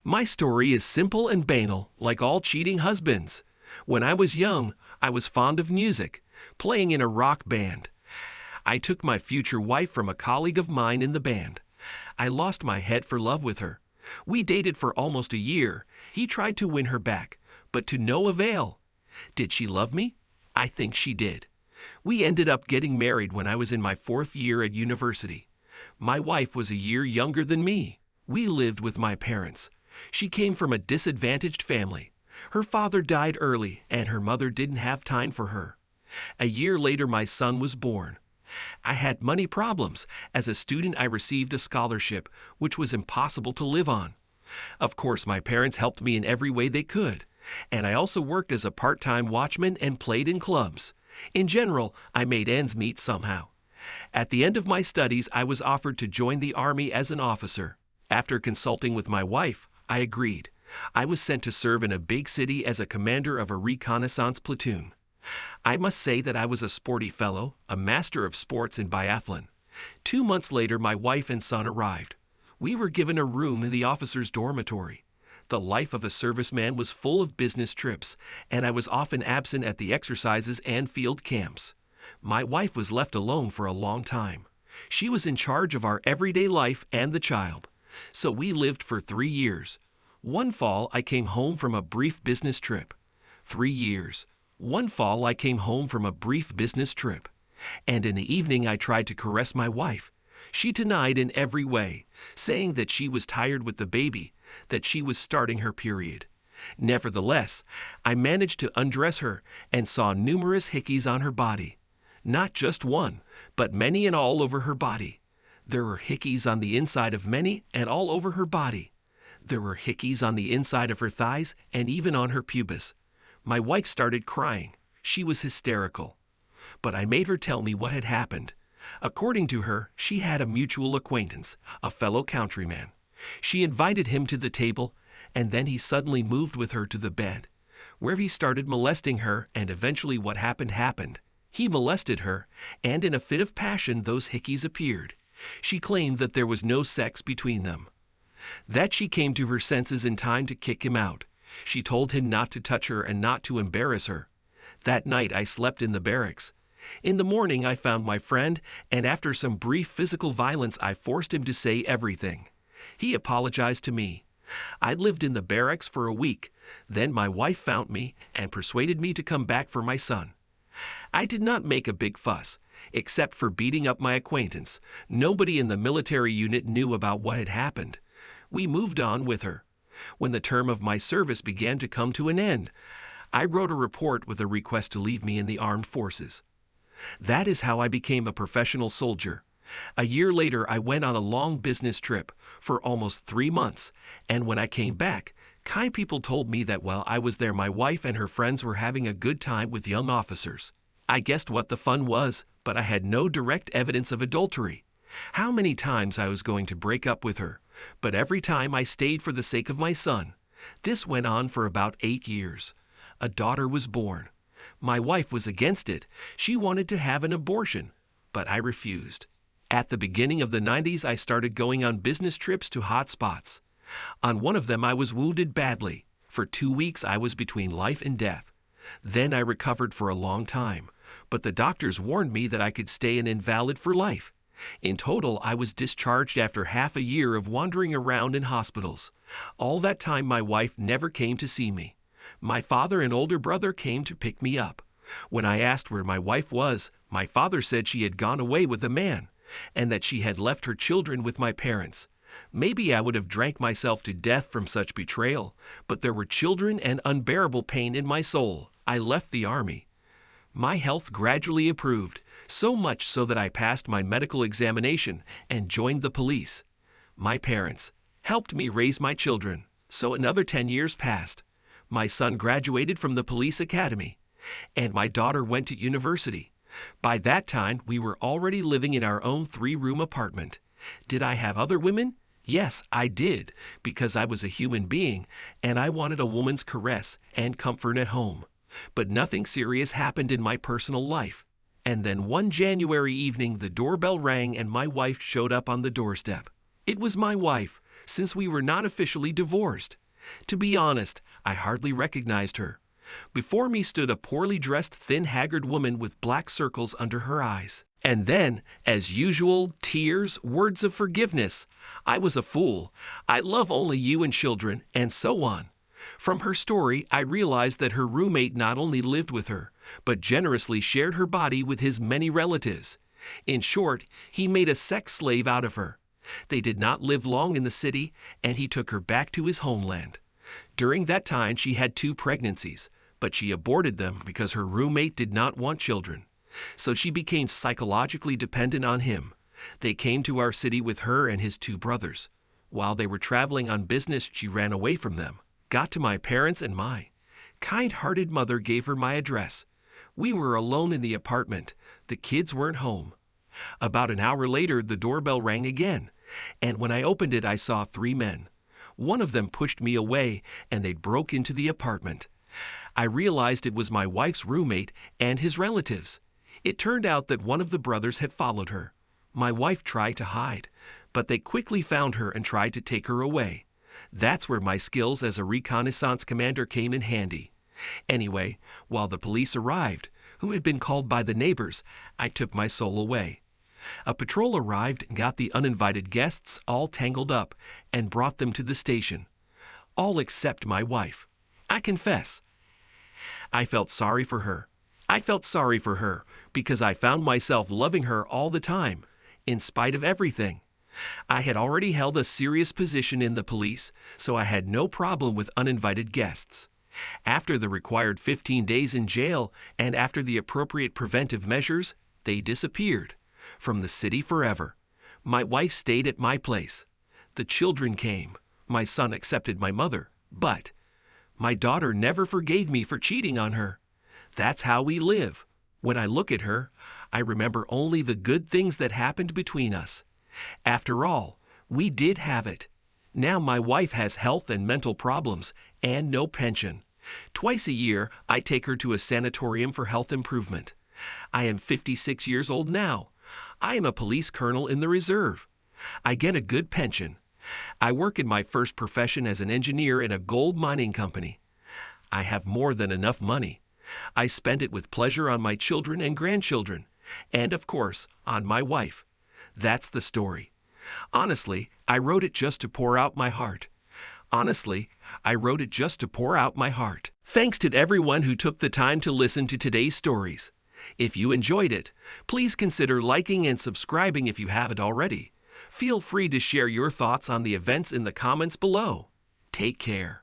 My story is simple and banal, like all cheating husbands. When I was young, I was fond of music, playing in a rock band. I took my future wife from a colleague of mine in the band. I lost my head for love with her. We dated for almost a year. He tried to win her back, but to no avail. Did she love me? I think she did. We ended up getting married when I was in my 4th year at university. My wife was a year younger than me. We lived with my parents. She came from a disadvantaged family. Her father died early, and her mother didn't have time for her. A year later, my son was born. I had money problems. As a student, I received a scholarship, which was impossible to live on. Of course, my parents helped me in every way they could, and I also worked as a part-time watchman and played in clubs. In general, I made ends meet somehow. At the end of my studies, I was offered to join the Army as an officer. After consulting with my wife, I agreed. I was sent to serve in a big city as a commander of a reconnaissance platoon. I must say that I was a sporty fellow, a master of sports in biathlon. 2 months later, my wife and son arrived. We were given a room in the officers' dormitory. The life of a serviceman was full of business trips, and I was often absent at the exercises and field camps. My wife was left alone for a long time. She was in charge of our everyday life and the child. So we lived for 3 years. One fall, I came home from a brief business trip. 3 years. One fall, I came home from a brief business trip. And in the evening, I tried to caress my wife. She denied in every way, saying that she was tired with the baby, that she was starting her period. Nevertheless, I managed to undress her and saw numerous hickeys on her body. Not just one, but many and all over her body. There were hickeys on the inside of many and all over her body. There were hickeys on the inside of her thighs and even on her pubis. My wife started crying. She was hysterical. But I made her tell me what had happened. According to her, she had a mutual acquaintance, a fellow countryman. She invited him to the table, and then he suddenly moved with her to the bed, where he started molesting her, and eventually what happened. He molested her, and in a fit of passion those hickeys appeared. She claimed that there was no sex between them. That she came to her senses in time to kick him out. She told him not to touch her and not to embarrass her. That night I slept in the barracks. In the morning I found my friend, and after some brief physical violence I forced him to say everything. He apologized to me. I lived in the barracks for a week. Then my wife found me and persuaded me to come back for my son. I did not make a big fuss, except for beating up my acquaintance. Nobody in the military unit knew about what had happened. We moved on with her. When the term of my service began to come to an end, I wrote a report with a request to leave me in the armed forces. That is how I became a professional soldier. A year later, I went on a long business trip for almost 3 months, and when I came back, kind people told me that while I was there, my wife and her friends were having a good time with young officers. I guessed what the fun was, but I had no direct evidence of adultery. How many times I was going to break up with her, but every time I stayed for the sake of my son. This went on for about 8 years. A daughter was born. My wife was against it. She wanted to have an abortion, but I refused. At the beginning of the 90s, I started going on business trips to hot spots. On one of them, I was wounded badly. For 2 weeks, I was between life and death. Then I recovered for a long time, but the doctors warned me that I could stay an invalid for life. In total, I was discharged after half a year of wandering around in hospitals. All that time, my wife never came to see me. My father and older brother came to pick me up. When I asked where my wife was, my father said she had gone away with a man, and that she had left her children with my parents. Maybe I would have drank myself to death from such betrayal, but there were children and unbearable pain in my soul. I left the army. My health gradually improved, so much so that I passed my medical examination and joined the police. My parents helped me raise my children, so another 10 years passed. My son graduated from the police academy, and my daughter went to university. By that time, we were already living in our own 3-room apartment. Did I have other women? Yes, I did, because I was a human being, and I wanted a woman's caress and comfort at home. But nothing serious happened in my personal life. And then one January evening, the doorbell rang and my wife showed up on the doorstep. It was my wife, since we were not officially divorced. To be honest, I hardly recognized her. Before me stood a poorly dressed, thin, haggard woman with black circles under her eyes. And then, as usual, tears, words of forgiveness. I was a fool. I love only you and children, and so on. From her story, I realized that her roommate not only lived with her, but generously shared her body with his many relatives. In short, he made a sex slave out of her. They did not live long in the city, and he took her back to his homeland. During that time, she had 2 pregnancies, but she aborted them because her roommate did not want children. So she became psychologically dependent on him. They came to our city with her and his 2 brothers. While they were traveling on business, she ran away from them, got to my parents, and my kind-hearted mother gave her my address. We were alone in the apartment. The kids weren't home. About an hour later, the doorbell rang again, and when I opened it, I saw 3 men. One of them pushed me away, and they broke into the apartment. I realized it was my wife's roommate and his relatives. It turned out that one of the brothers had followed her. My wife tried to hide, but they quickly found her and tried to take her away. That's where my skills as a reconnaissance commander came in handy. Anyway, while the police arrived, who had been called by the neighbors, I took my soul away. A patrol arrived and got the uninvited guests all tangled up and brought them to the station. All except my wife. I confess, I felt sorry for her. I felt sorry for her because I found myself loving her all the time, in spite of everything. I had already held a serious position in the police, so I had no problem with uninvited guests. After the required 15 days in jail and after the appropriate preventive measures, they disappeared from the city forever. My wife stayed at my place. The children came. My son accepted my mother, but my daughter never forgave me for cheating on her. That's how we live. When I look at her, I remember only the good things that happened between us. After all, we did have it. Now my wife has health and mental problems and no pension. Twice a year, I take her to a sanatorium for health improvement. I am 56 years old now. I am a police colonel in the reserve. I get a good pension. I work in my first profession as an engineer in a gold mining company. I have more than enough money. I spend it with pleasure on my children and grandchildren, and of course, on my wife. That's the story. Honestly, I wrote it just to pour out my heart. Honestly, I wrote it just to pour out my heart. Thanks to everyone who took the time to listen to today's stories. If you enjoyed it, please consider liking and subscribing if you haven't already. Feel free to share your thoughts on the events in the comments below. Take care.